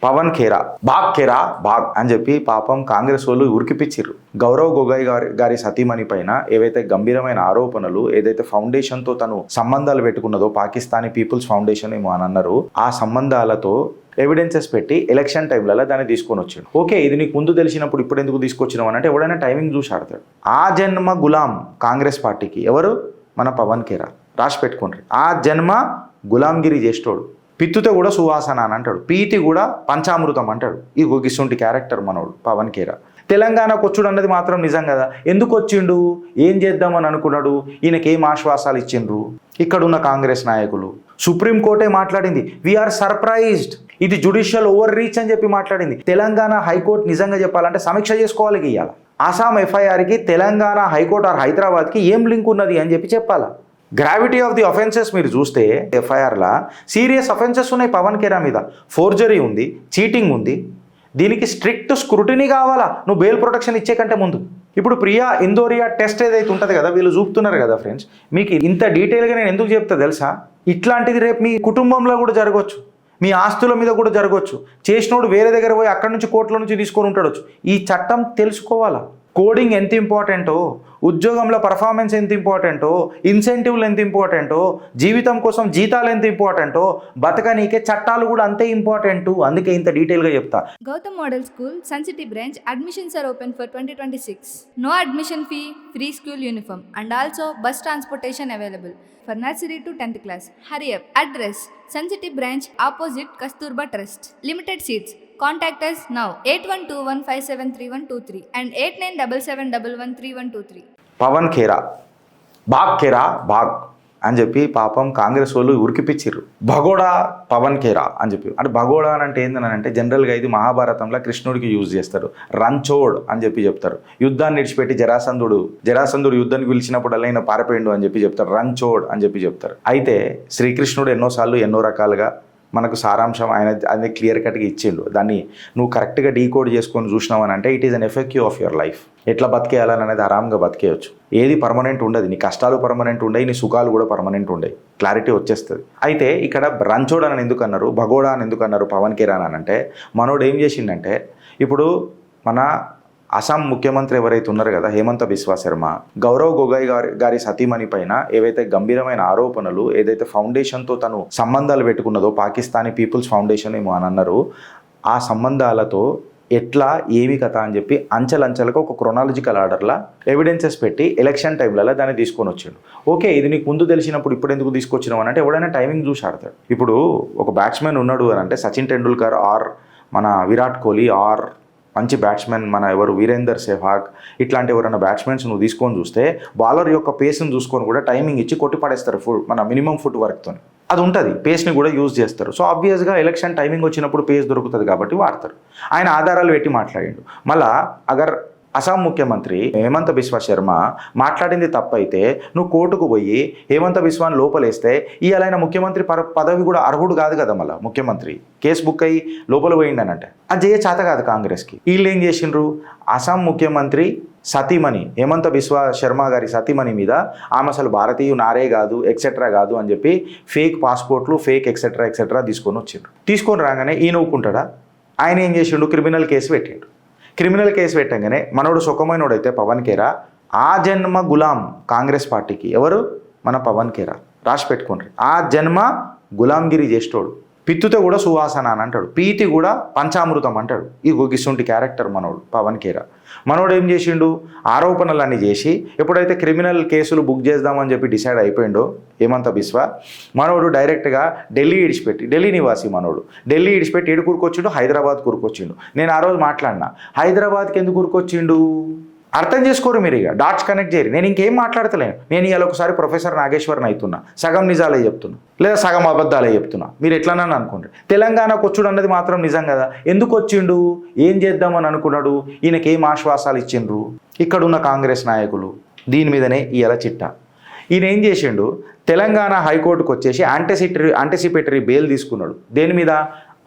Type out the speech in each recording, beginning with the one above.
పవన్ ఖేరా బాగ్ అని చెప్పి పాపం కాంగ్రెస్ వాళ్ళు ఉరికిపిచ్చిర్రు. గౌరవ్ గొగోయ్ గారి సతీమణి పైన ఏవైతే గంభీరమైన ఆరోపణలు, ఏదైతే ఫౌండేషన్ తో తను సంబంధాలు పెట్టుకున్నదో, పాకిస్తానీ పీపుల్స్ ఫౌండేషన్ ఏమో అని అన్నారు, ఆ సంబంధాలతో ఎవిడెన్సెస్ పెట్టి ఎలక్షన్ టైంలలో దాన్ని తీసుకొని వచ్చాడు. ఓకే, ఇది నీకు ముందు తెలిసినప్పుడు ఇప్పుడు ఎందుకు తీసుకొచ్చినావు అని అంటే ఎవడైనా టైమింగ్ చూసి ఆడతాడు. ఆ జన్మ గులాం కాంగ్రెస్ పార్టీకి ఎవరు? మన పవన్ ఖేరా. రాసి పెట్టుకోండి, ఆ జన్మ గులాంగిరి చేసేటోడు. పిత్తుతో కూడా సువాసన అని అంటాడు, పీతి కూడా పంచామృతం అంటాడు. ఈ గిసుంటి క్యారెక్టర్ మనోడు పవన్ ఖేరా. తెలంగాణకు వచ్చుడు అన్నది మాత్రం నిజం కదా. ఎందుకు వచ్చిండు, ఏం చేద్దామని అనుకున్నాడు, ఈయనకేం ఆశ్వాసాలు ఇచ్చిండ్రు ఇక్కడున్న కాంగ్రెస్ నాయకులు? సుప్రీంకోర్టే మాట్లాడింది, వీఆర్ సర్ప్రైజ్డ్, ఇది జ్యుడిషియల్ ఓవర్ రీచ్ అని చెప్పి మాట్లాడింది. తెలంగాణ హైకోర్టు నిజంగా చెప్పాలంటే సమీక్ష చేసుకోవాలి ఇవ్వాలి. అస్సాం ఎఫ్ఐఆర్కి తెలంగాణ హైకోర్టు ఆర్ హైదరాబాద్కి ఏం లింక్ ఉన్నది అని చెప్పి చెప్పాలా. గ్రావిటీ ఆఫ్ ది అఫెన్సెస్ మీరు చూస్తే ఎఫ్ఐఆర్లా సీరియస్ అఫెన్సెస్ ఉన్నాయి పవన్ ఖేరా మీద. ఫోర్జరీ ఉంది, చీటింగ్ ఉంది. దీనికి స్ట్రిక్ట్ స్క్రూటినీ కావాలా నువ్వు బెయిల్ ప్రొటెక్షన్ ఇచ్చే కంటే ముందు. ఇప్పుడు ప్రియా ఇందోరియా టెస్ట్ ఏదైతే ఉంటుంది కదా, వీళ్ళు చూపుతున్నారు కదా ఫ్రెండ్స్, మీకు ఇంత డీటెయిల్గా నేను ఎందుకు చెప్తా తెలుసా? ఇట్లాంటిది రేపు మీ కుటుంబంలో కూడా జరగవచ్చు, మీ ఆస్తుల మీద కూడా జరగవచ్చు. చేసినోడు వేరే దగ్గర పోయి అక్కడి నుంచి కోర్టుల నుంచి తీసుకొని ఉంటాడొచ్చు. ఈ చట్టం తెలుసుకోవాలా. కోడింగ్ ఎంత ఇంపార్టెంటో, ఉద్యోగంలో పర్ఫార్మెన్స్ ఎంత ఇంపార్టెంటో, ఇన్సెంటివ్లు ఎంత ఇంపార్టెంటో, జీవితం కోసం జీతాలు ఎంత ఇంపార్టెంటో, బతకనీకే చట్టాలు కూడా అంతే ఇంపార్టెంట్. అందుకే ఇంత డీటెయిల్గా చెప్తా. Gautam Model School, Sun City branch, admissions are open for 2026. No admission fee, free school uniform and also bus transportation available for nursery to 10th class. Hurry up. Address, Sun City branch opposite Kasturba Trust. Limited seats. Contact us now 8121573123 and 8977113123. Pawan Khera బాగ్ అని చెప్పి పాపం కాంగ్రెస్ వాళ్ళు ఉరికిపిచ్చిర్రు. భగోడా పవన్ ఖేరా అని చెప్పి. అంటే భగోడా అంటే ఏందని అంటే జనరల్గా ఇది మహాభారతంలో కృష్ణుడికి యూజ్ చేస్తారు. రంచోడ్ అని చెప్పి చెప్తారు. యుద్ధాన్ని విడిచిపెట్టి జరాసంధుడు యుద్ధానికి పిలిచినప్పుడు అలా పారిపోయిండు అని చెప్పి చెప్తారు. రంచోడ్ అని చెప్పి చెప్తారు. అయితే శ్రీకృష్ణుడు ఎన్నోసార్లు ఎన్నో రకాలుగా మనకు సారాంశం ఆయన క్లియర్ కట్గా ఇచ్చిండు. దాన్ని నువ్వు కరెక్ట్గా డీకోడ్ చేసుకొని చూసినావు అని అంటే it is an effective of your life. ఎట్లా బతికేయాలని అనేది ఆరాంగా బతికేయచ్చు. ఏది పర్మనెంట్ ఉండదు. నీ కష్టాలు పర్మనెంట్ ఉండవు, నీ సుఖాలు కూడా పర్మనెంట్ ఉండవు. క్లారిటీ వచ్చేస్తుంది. అయితే ఇక్కడ రంచోడ్ అని ఎందుకు అన్నారు, భగోడా అని ఎందుకు అన్నారు పవన్ ఖేరా అని అంటే, మనోడు ఏం చేసిండంటే, ఇప్పుడు మన అస్సాం ముఖ్యమంత్రి ఎవరైతే ఉన్నారో కదా, హేమంత బిశ్వా శర్మ, గౌరవ్ గొగోయ్ గారి సతీమణి పైన ఏవైతే గంభీరమైన ఆరోపణలు, ఏదైతే ఫౌండేషన్తో తను సంబంధాలు పెట్టుకున్నదో, పాకిస్తానీ పీపుల్స్ ఫౌండేషన్ ఏమో అని అన్నారు, ఆ సంబంధాలతో ఎట్లా ఏమి కథ అని చెప్పి అంచెలంచెలకు ఒక క్రొనాలజికల్ ఆర్డర్లా ఎవిడెన్సెస్ పెట్టి ఎలక్షన్ టైంలలో దాన్ని తీసుకొని వచ్చాడు. ఓకే, ఇది నీకు ముందు తెలిసినప్పుడు ఇప్పుడు ఎందుకు తీసుకొచ్చినావు అని అంటే ఎవడైనా టైమింగ్ చూసి ఆడతాడు. ఇప్పుడు ఒక బ్యాట్స్మెన్ ఉన్నాడు అని అంటే సచిన్ టెండూల్కర్ ఆర్ మన విరాట్ కోహ్లీ ఆర్ మంచి బ్యాట్స్మెన్ మన ఎవరు వీరేందర్ సెహ్వాగ్, ఇట్లాంటి ఎవరైనా బ్యాట్స్మెన్స్ నువ్వు తీసుకొని చూస్తే బౌలర్ యొక్క పేస్ని చూసుకొని కూడా టైమింగ్ ఇచ్చి కొట్టి పడేస్తారు. మన మినిమం ఫుట్ వర్క్తో అది ఉంటుంది. పేస్ని కూడా యూజ్ చేస్తారు. సో ఆబ్వియస్గా ఎలక్షన్ టైమింగ్ వచ్చినప్పుడు పేస్ దొరుకుతుంది కాబట్టి వాడతారు. ఆయన ఆధారాలు పెట్టి మాట్లాడిండు. మళ్ళా అగర్ అస్సాం ముఖ్యమంత్రి హేమంత బిశ్వా శర్మ మాట్లాడింది తప్పైతే నువ్వు కోర్టుకు పోయి హేమంత బిశ్వాని లోపలేస్తే ఇవాళ ముఖ్యమంత్రి పదవి కూడా అర్హుడు కాదు కదా. మళ్ళీ ముఖ్యమంత్రి కేసు బుక్ అయ్యి లోపల పోయిండని అంటే అది చేయ చేత కాదు కాంగ్రెస్కి. వీళ్ళు ఏం చేసిండ్రు, అస్సాం ముఖ్యమంత్రి సతీమణి హేమంత బిశ్వా శర్మ గారి సతీమణి మీద ఆమె అసలు భారతీయ నారే కాదు ఎక్సెట్రా కాదు అని చెప్పి ఫేక్ పాస్పోర్ట్లు ఫేక్ ఎక్సెట్రా తీసుకొని వచ్చిండ్రు. తీసుకొని రాగానే ఈయన ఊరుకుంటాడా? ఆయన ఏం చేసిండు, క్రిమినల్ కేసు పెట్టిండు. క్రిమినల్ కేసు పెట్టంగానే మనోడు సుఖమైనోడైతే పవన్ ఖేరా, ఆ జన్మ గులాం కాంగ్రెస్ పార్టీకి ఎవరు? మన పవన్ ఖేరా. రాసి పెట్టుకోండి, ఆ జన్మ గులాంగిరి చేసేటోడు. పిత్తుతో కూడా సువాసన అని అంటాడు, పీతి కూడా పంచామృతం అంటాడు. ఈ గిసుంటి క్యారెక్టర్ మనోడు పవన్ ఖేరా. మనోడు ఏం చేసిండు, ఆరోపణలన్నీ చేసి ఎప్పుడైతే క్రిమినల్ కేసులు బుక్ చేద్దామని చెప్పి డిసైడ్ అయిపోయిండో హేమంత బిశ్వా, మనోడు డైరెక్ట్గా ఢిల్లీ నివాసి మనోడు ఢిల్లీ ఇడిచిపెట్టి ఏడు కూరుకొచ్చిండు, హైదరాబాద్ కూరుకొచ్చిండు. నేను ఆ రోజు మాట్లాడినా, హైదరాబాద్కి ఎందుకు కూరుకొచ్చిండు అర్థం చేసుకోరు మీరు. ఇక డాట్స్ కనెక్ట్ చేయరు. నేను ఇంకేం మాట్లాడతలేను. నేను ఇవాళ ఒకసారి ప్రొఫెసర్ నాగేశ్వరన్ అవుతున్నా, సగం నిజాలే చెప్తున్నా లేదా సగం అబద్ధాలే చెప్తున్నా, మీరు ఎట్లనని అనుకోండి. తెలంగాణకు వచ్చుడు అన్నది మాత్రం నిజం కదా. ఎందుకు వచ్చిండు, ఏం చేద్దామని అనుకున్నాడు, ఈయనకేం ఆశ్వాసాలు ఇచ్చిండ్రు ఇక్కడున్న కాంగ్రెస్ నాయకులు, దీని మీదనే ఇవాళ చిట్టా. ఈయన ఏం చేసిండు, తెలంగాణ హైకోర్టుకు వచ్చేసి యాంటిసిపేటరీ బెయిల్ తీసుకున్నాడు. దేని మీద?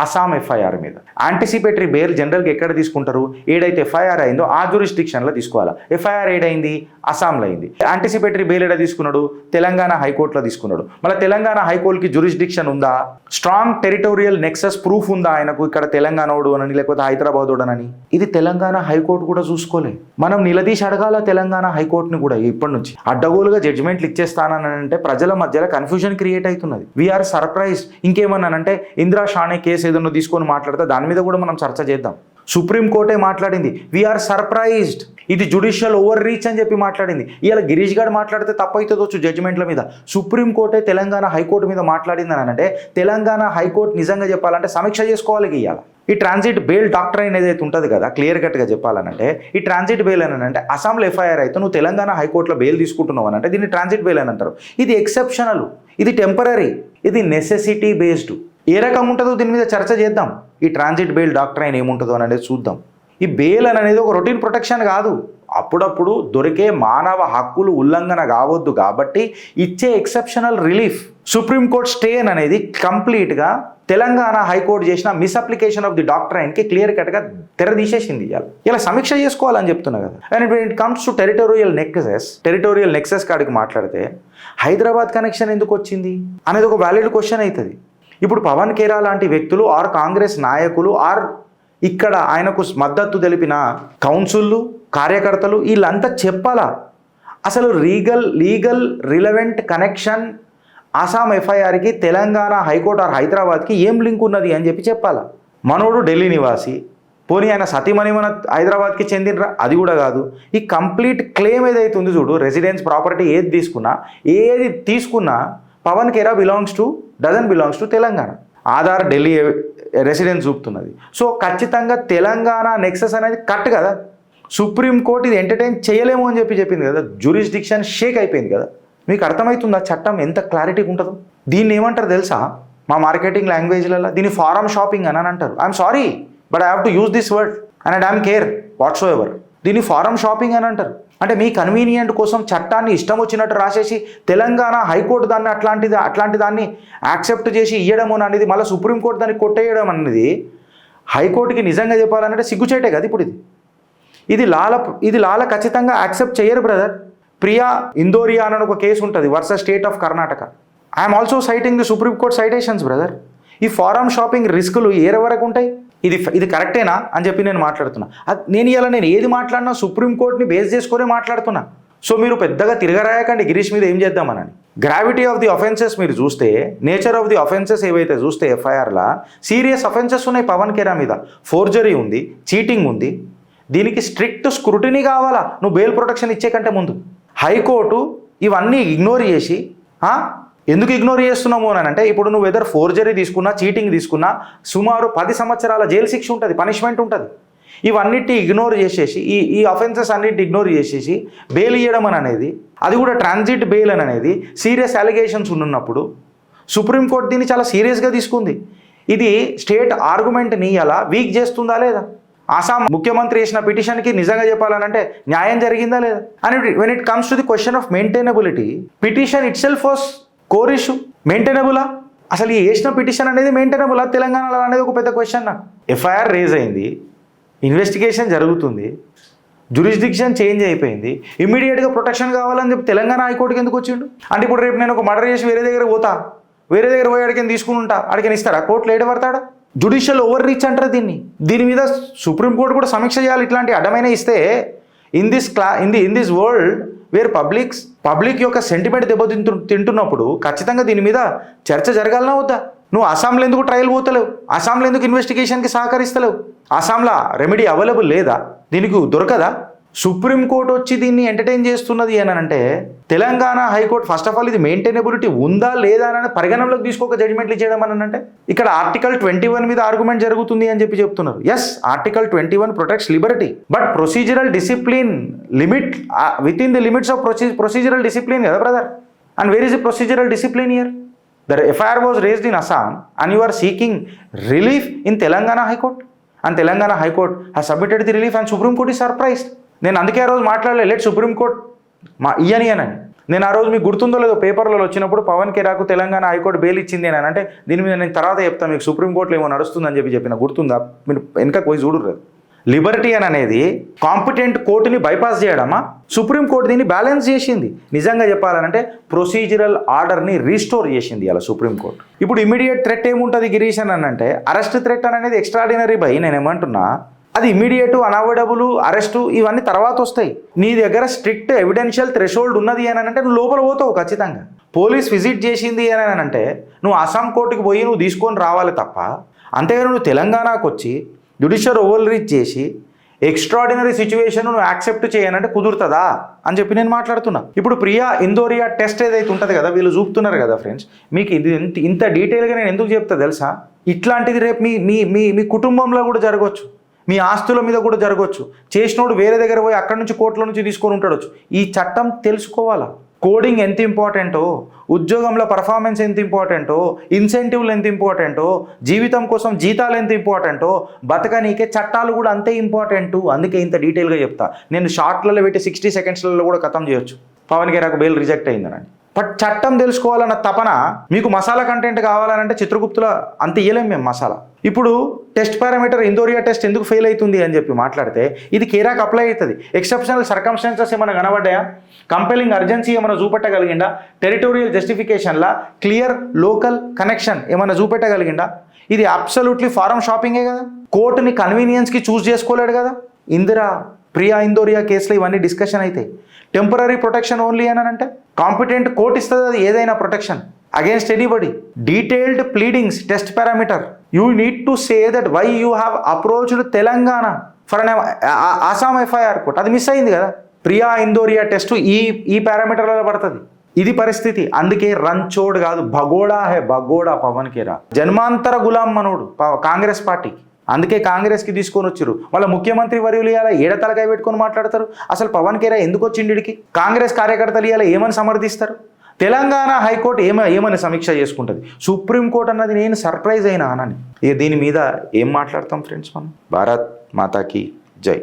అస్సాం ఎఫ్ఐఆర్ మీద. యాంటిసిపేటరీ బెయిల్ జనరల్గా ఎక్కడ తీసుకుంటారు? ఏడైతే ఎఫ్ఐఆర్ అయిందో ఆ జ్యూరిస్డిక్షన్లో తీసుకోవాలి. ఎఫ్ఐఆర్ ఏడైంది? అస్సాంలో అయింది. యాంటిసిపేటరీ బెయిల్ ఏడా తీసుకున్నాడు? తెలంగాణ హైకోర్టులో తీసుకున్నాడు. మళ్ళీ తెలంగాణ హైకోర్టుకి జ్యూరిస్డిక్షన్ ఉందా? స్ట్రాంగ్ టెరిటోరియల్ నెక్సస్ ప్రూఫ్ ఉందా ఆయనకు ఇక్కడ తెలంగాణోడు అని లేకపోతే హైదరాబాద్ అని? ఇది తెలంగాణ హైకోర్టు కూడా చూసుకోలే. మనం నిలదీసి అడగాల తెలంగాణ హైకోర్టుని కూడా. ఇప్పటి నుంచి అడ్డగోలుగా జడ్జిమెంట్లు ఇచ్చేస్తానని అంటే ప్రజల మధ్యలో కన్ఫ్యూజన్ క్రియేట్ అవుతున్నది. We're surprise. ఇంకేమన్నానంటే ఇందిరా షానే కేసు ఏదన్నా తీసుకొని మాట్లాడితే దాని మీద కూడా మనం చర్చ చేద్దాం. సుప్రీంకోర్టే మాట్లాడింది, వీఆర్ సర్ప్రైజ్డ్, ఇది జుడిషియల్ ఓవర్ రీచ్ అని చెప్పి మాట్లాడింది. ఇవాళ గిరీష్ గారు మాట్లాడితే తప్పైతుందొచ్చు జడ్జిమెంట్ల మీద. సుప్రీంకోర్టే తెలంగాణ హైకోర్టు మీద మాట్లాడింది అని అంటే తెలంగాణ హైకోర్టు నిజంగా చెప్పాలంటే సమీక్ష చేసుకోవాలి. ఇవాళ ఈ ట్రాన్సిట్ బెయిల్ డాక్టరైన్ ఏదైతే ఉంటుంది కదా, క్లియర్ కట్గా చెప్పాలనంటే ఈ ట్రాన్సిట్ బెయిల్ అని అంటే అస్సాంలో ఎఫ్ఐఆర్ అయితే నువ్వు తెలంగాణ హైకోర్టులో బెయిల్ తీసుకుంటున్నావు అని అంటే దీన్ని ట్రాన్సిట్ బెయిల్ అని అంటారు. ఇది ఎక్సెప్షనల్, ఇది టెంపరీ, ఇది నెసెసిటీ బేస్డ్. ఏ రకం ఉంటుందో దీని మీద చర్చ చేద్దాం. ఈ ట్రాన్సిట్ బెయిల్ డాక్టరైన్ ఏముంటుందో అనేది చూద్దాం. ఈ బెయిల్ అనేది ఒక రొటీన్ ప్రొటెక్షన్ కాదు. అప్పుడప్పుడు దొరికే మానవ హక్కులు ఉల్లంఘన కావద్దు కాబట్టి ఇచ్చే ఎక్సెప్షనల్ రిలీఫ్. సుప్రీంకోర్టు స్టే అనేది కంప్లీట్గా తెలంగాణ హైకోర్టు చేసిన మిస్అప్లికేషన్ ఆఫ్ ది డాక్టరైన్కి క్లియర్ కట్గా తెరదీసేసింది. ఇలా సమీక్ష చేసుకోవాలని చెప్తున్నా కదా. And it comes to territorial nexus కాడికి మాట్లాడితే హైదరాబాద్ కనెక్షన్ ఎందుకు వచ్చింది అనేది ఒక వ్యాలిడ్ క్వశ్చన్ అవుతుంది. ఇప్పుడు పవన్ ఖేరా లాంటి వ్యక్తులు ఆర్ కాంగ్రెస్ నాయకులు ఆర్ ఇక్కడ ఆయనకు మద్దతు తెలిపిన కౌన్సిళ్ళు, కార్యకర్తలు వీళ్ళంతా చెప్పాలా అసలు లీగల్ రిలవెంట్ కనెక్షన్ అస్సాం ఎఫ్ఐఆర్కి తెలంగాణ హైకోర్టు ఆర్ హైదరాబాద్కి ఏం లింక్ ఉన్నది అని చెప్పి చెప్పాలా. మనోడు ఢిల్లీ నివాసి, పోనీ ఆయన సతీమణి మన హైదరాబాద్కి చెందినరా? అది కూడా కాదు. ఈ కంప్లీట్ క్లెయిమ్ ఏదైతే ఉంది చూడు, రెసిడెన్స్ ప్రాపర్టీ ఏది తీసుకున్నా Pawan Khera doesn't belongs to Telangana. Aadhaar Delhi residence చూపుతున్నది. సో ఖచ్చితంగా తెలంగాణ నెక్సెస్ అనేది కరెక్ట్ కదా. సుప్రీంకోర్టు ఇది ఎంటర్టైన్ చేయలేము అని చెప్పింది కదా. జ్యూరిస్డిక్షన్ షేక్ అయిపోయింది కదా. మీకు అర్థమవుతుందా చట్టం ఎంత క్లారిటీగా ఉంటుందో? దీన్ని ఏమంటారు తెలుసా మా మార్కెటింగ్ లాంగ్వేజ్లలో? దీన్ని ఫారం షాపింగ్ అని అంటారు. I'm sorry but I have to use this word and I care whatsoever. దీన్ని ఫారం షాపింగ్ అని అంటారు. అంటే మీ కన్వీనియంట్ కోసం చట్టాన్ని ఇష్టం వచ్చినట్టు రాసేసి తెలంగాణ హైకోర్టు దాన్ని అట్లాంటి దాన్ని యాక్సెప్ట్ చేసి ఇవ్వడం అనేది మళ్ళీ సుప్రీంకోర్టు దాన్ని కొట్టేయడం అనేది హైకోర్టుకి నిజంగా చెప్పాలంటే సిగ్గుచేటే కదా. ఇప్పుడు ఇది లాల ఖచ్చితంగా యాక్సెప్ట్ చేయరు బ్రదర్. ప్రియా ఇందోరియా అని ఒక కేసు ఉంటుంది versus state of Karnataka. I'm also citing the supreme court citations brother. ఈ ఫారం షాపింగ్ రిస్కులు ఏ వరకు ఉంటాయి? ఇది కరెక్టేనా అని చెప్పి నేను మాట్లాడుతున్నా. నేను ఏది మాట్లాడినా సుప్రీంకోర్టుని బేస్ చేసుకొని మాట్లాడుతున్నా. సో మీరు పెద్దగా తిరగరాయకండి గిరీష్ మీద ఏం చేద్దామనని. గ్రావిటీ ఆఫ్ ది అఫెన్సెస్ మీరు చూస్తే, నేచర్ ఆఫ్ ది అఫెన్సెస్ ఏవైతే చూస్తే ఎఫ్ఐఆర్లా సీరియస్ అఫెన్సెస్ ఉన్నాయి పవన్ ఖేరా మీద. ఫోర్జరీ ఉంది, చీటింగ్ ఉంది. దీనికి స్ట్రిక్ట్ స్క్రూటినీ కావాలా నువ్వు బెయిల్ ప్రొటెక్షన్ ఇచ్చే కంటే ముందు. హైకోర్టు ఇవన్నీ ఇగ్నోర్ చేసి ఎందుకు ఇగ్నోర్ చేస్తున్నాము అని అంటే ఇప్పుడు నువ్వు వెదర్ ఫోర్జరీ తీసుకున్నా, చీటింగ్ తీసుకున్నా సుమారు 10 సంవత్సరాల జైలు శిక్ష ఉంటుంది, పనిష్మెంట్ ఉంటుంది. ఇవన్నిటి ఇగ్నోర్ చేసేసి ఈ అఫెన్సెస్ అన్నిటి ఇగ్నోర్ చేసేసి బెయిల్ ఇవ్వడం అనేది, అది కూడా ట్రాన్సిట్ బెయిల్ అనేది సీరియస్ అలిగేషన్స్ ఉన్నప్పుడు సుప్రీంకోర్టు దీన్ని చాలా సీరియస్గా తీసుకుంది. ఇది స్టేట్ ఆర్గ్యుమెంట్ని అలా వీక్ చేస్తుందా లేదా? అస్సాం ముఖ్యమంత్రి చేసిన పిటిషన్కి నిజంగా చెప్పాలనంటే న్యాయం జరిగిందా లేదా? And when it comes to the question of maintainability, petition itself was core issue. మెయింటైనబులా? అసలు ఈ వేసిన పిటిషన్ అనేది మెయింటైనబులా తెలంగాణలో అనేది ఒక పెద్ద క్వశ్చన్ నాకు. ఎఫ్ఐఆర్ రేజ్ అయింది, ఇన్వెస్టిగేషన్ జరుగుతుంది, జ్యూరిస్డిక్షన్ చేంజ్ అయిపోయింది, ఇమీడియట్గా ప్రొటెక్షన్ కావాలని చెప్పి తెలంగాణ హైకోర్టుకి ఎందుకు వచ్చిండు? అంటే ఇప్పుడు రేపు నేను ఒక మర్డర్ చేసి వేరే దగ్గర పోయి అడిగిన తీసుకుని ఉంటా, అడిగిన ఇస్తారా? కోర్టులో ఏడబడతాడా? జుడిషియల్ ఓవర్ రీచ్ అంటారు దీని మీద సుప్రీంకోర్టు కూడా సమీక్ష చేయాలి. ఇట్లాంటి అడ్డమైన ఇస్తే in this world where public యొక్క సెంటిమెంట్ తింటున్నప్పుడు ఖచ్చితంగా దీని మీద చర్చ జరగాలన్నా వద్దా? నువ్వు అస్సాంలో ఎందుకు ట్రయల్ పోతలేవు? అస్సాంలో ఎందుకు ఇన్వెస్టిగేషన్కి సహకరిస్తలేవు? అస్సాంలో రెమెడీ అవైలబుల్ లేదా? దీనికి దొరకదా? సుప్రీంకోర్టు వచ్చి దీన్ని ఎంటర్టైన్ చేస్తున్నది అని అంటే Telangana high court first of all ఇది మెయింటైనబిలిటీ ఉందా లేదా అని పరిగణనలోకి తీసుకోక జడ్జిమెంట్లు చేయడం అని అంటే ఇక్కడ ఆర్టికల్ 21 మీద ఆర్గ్యుమెంట్ జరుగుతుంది అని చెప్పి చెప్తున్నారు. Yes, article 21 protects liberty, but procedural discipline limit within the limits of procedural discipline కదా brother. And where is the procedural discipline here? The FIR was raised in Assam and you are seeking relief in Telangana High Court, and Telangana High Court has submitted the relief and Supreme Court is surprised. నేను అందుకే ఆ రోజు మాట్లాడలే let supreme court ఇయ్యని నేను ఆ రోజు మీకు గుర్తుందో లేదో పేపర్లలో వచ్చినప్పుడు పవన్ కేరాకు తెలంగాణ హైకోర్టు బెయిల్ ఇచ్చింది అని అంటే దీని మీద నేను తర్వాత చెప్తాను మీకు సుప్రీంకోర్టులో ఏమో నడుస్తుందని చెప్పిన గుర్తుందా? మీరు వెనక పోయి చూడరు. లిబర్టీ అని అనేది కాంపిటెంట్ కోర్టుని బైపాస్ చేయడమా? సుప్రీంకోర్టు దీన్ని బ్యాలెన్స్ చేసింది. నిజంగా చెప్పాలంటే ప్రొసీజరల్ ఆర్డర్ని రీస్టోర్ చేసింది అలా సుప్రీంకోర్టు. ఇప్పుడు ఇమీడియట్ థ్రెట్ ఏముంటుంది గిరీష్ అని అంటే అరెస్ట్ థ్రెట్ అనేది ఎక్స్ట్రాడినరీ బై. నేను ఏమంటున్నా అది ఇమీడియట్, అన్అవాయిడబుల్, అరెస్టు ఇవన్నీ తర్వాత వస్తాయి. నీ దగ్గర స్ట్రిక్ట్ ఎవిడెన్షియల్ థ్రెషోల్డ్ ఉన్నది అని అంటే నువ్వు లోపల పోతావు ఖచ్చితంగా. పోలీస్ విజిట్ చేసింది అని అంటే నువ్వు అస్సాం కోర్టుకి పోయి నువ్వు తీసుకొని రావాలి తప్ప, అంతేగాని నువ్వు తెలంగాణకు వచ్చి జ్యుడిషియల్ ఓవర్ రీచ్ చేసి ఎక్స్ట్రాడినరీ సిచ్యువేషన్ నువ్వు యాక్సెప్ట్ చేయనంటే కుదురుతుందా అని చెప్పి నేను మాట్లాడుతున్నా. ఇప్పుడు ప్రియా ఇందోరియా టెస్ట్ ఏదైతే ఉంటుంది కదా, వీళ్ళు చూపుతున్నారు కదా ఫ్రెండ్స్, మీకు ఇది ఇంత డీటెయిల్గా నేను ఎందుకు చెప్తా తెలుసా? ఇట్లాంటిది రేపు మీ మీ మీ మీ కుటుంబంలో కూడా జరగవచ్చు, మీ ఆస్తుల మీద కూడా జరగవచ్చు. చేసినోడు వేరే దగ్గర పోయి అక్కడి నుంచి కోర్టుల నుంచి తీసుకొని ఉంటాడొచ్చు. ఈ చట్టం తెలుసుకోవాలా? కోడింగ్ ఎంత ఇంపార్టెంటో, ఉద్యోగంలో పర్ఫార్మెన్స్ ఎంత ఇంపార్టెంటో, ఇన్సెంటివ్లు ఎంత ఇంపార్టెంటో, జీవితం కోసం జీతాలు ఎంత ఇంపార్టెంటో, బతకనీకే చట్టాలు కూడా అంతే ఇంపార్టెంట్. అందుకే ఇంత డీటెయిల్గా చెప్తా. నేను షార్ట్లలో పెట్టి 60 సెకండ్స్లలో కూడా ఖతం చేయొచ్చు పవన్ కేరాకు బెయిల్ రిజెక్ట్ అయిందని. బట్ చట్టం తెలుసుకోవాలన్న తపన మీకు మసాలా కంటెంట్ కావాలనంటే చిత్రగుప్తుల అంత ఇయ్యలేం మేము మసాలా. ఇప్పుడు టెస్ట్ పారామీటర్ ఇందోరియా టెస్ట్ ఎందుకు ఫెయిల్ అవుతుంది అని చెప్పి మాట్లాడితే ఇది కేరాకు అప్లై అవుతుంది. ఎక్సెప్షనల్ సర్కమ్స్టాన్సెస్ ఏమైనా కనబడ్డాయా? కంపెలింగ్ అర్జెన్సీ ఏమైనా చూపెట్టగలిగిందా? టెరిటోరియల్ జస్టిఫికేషన్లా క్లియర్ లోకల్ కనెక్షన్ ఏమైనా చూపెట్టగలిగిందా? ఇది అబ్సల్యూట్లీ ఫారం షాపింగే కదా. కోర్టుని కన్వీనియన్స్కి చూస్ చేసుకోలేడు కదా. ప్రియా ఇందోరియా కేసులో ఇవన్నీ డిస్కషన్ అయితే టెంపరీ ప్రొటెక్షన్ ఓన్లీ అని అంటే కాంపిటెంట్ కోర్ట్ ఇస్తుంది అది ఏదైనా protection against anybody. Detailed pleadings test parameter you need to say that why you have approached Telangana for an Assam FIR court. అది మిస్ అయింది కదా. ప్రియా ఇందోరియా టెస్ట్ ఈ పారామీటర్లలో పడుతుంది. ఇది పరిస్థితి. అందుకే రంచోడ్ కాదు భగోడా భగోడా పవన్ కేరా జన్మాంతర గులాం మనోడు కాంగ్రెస్ పార్టీకి. అందుకే కాంగ్రెస్కి తీసుకొని వచ్చారు. వాళ్ళ ముఖ్యమంత్రి వర్యులు ఇవాళ ఏడతలకాయ పెట్టుకొని మాట్లాడతారు. అసలు పవన్ కేరా ఎందుకు వచ్చిండికి? కాంగ్రెస్ కార్యకర్తలు ఇవాళ ఏమని సమర్థిస్తారు? తెలంగాణ హైకోర్టు ఏమని సమీక్ష చేసుకుంటుంది? సుప్రీంకోర్టు అన్నది నేను సర్ప్రైజ్ అయినా అనని. దీని మీద ఏం మాట్లాడతాం ఫ్రెండ్స్ మనం? భారత్ మాతాకి జై.